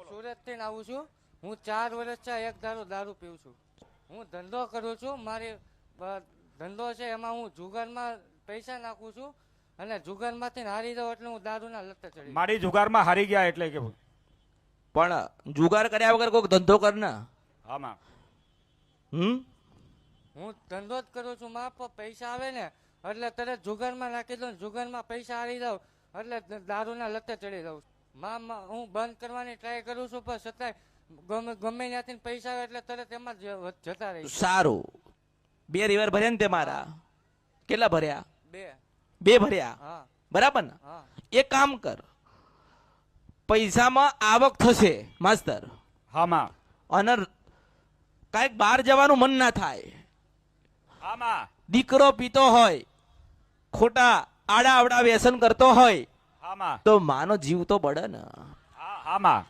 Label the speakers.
Speaker 1: સુરત થી આવું છું. હું 4 વર્ષથી એક ધારો દારૂ પીઉં છું. હું ધંધો કરું છું. મારી ધંધો છે એમાં હું જુગારમાં પૈસા નાખું છું અને જુગારમાંથી હારી જાઉં એટલે હું દારૂના લતે ચડી.
Speaker 2: મારી જુગારમાં હારી ગયા એટલે કે
Speaker 3: પણ જુગાર કર્યા વગર કોઈક ધંધો કર ને.
Speaker 2: હા માં
Speaker 1: હું ધંધો જ કરું છું. મારા પર પૈસા આવે ને એટલે તરત જુગારમાં નાખી દઉં. જુગારમાં પૈસા હારી જાઉં એટલે દારૂના લતે ચડી જાઉં. હું બંધ કરવાની ટ્રાય કરું છું પણ છતાંય ગમે ત્યાંથી પૈસા આવે એટલે તરત એમાં જ જતા રહી.
Speaker 3: સારું. 2 રિવર ભર્યા ને તે મારા કેટલા ભર્યા?
Speaker 1: 2
Speaker 3: ભર્યા.
Speaker 1: હા
Speaker 3: બરાબર ને?
Speaker 1: હા
Speaker 3: એક કામ કર, પૈસામાં આવક થશે માસ્તર,
Speaker 2: હા માં
Speaker 3: અને કાંઈક બહાર જવાનું મન ના થાય.
Speaker 2: હા માં
Speaker 3: દીકરો પીતો હોય, ખોટા આડા આવડા વ્યસન કરતો હોય
Speaker 2: હા માં
Speaker 3: તો માનો જીવ તો બળે ને.
Speaker 2: હા માં.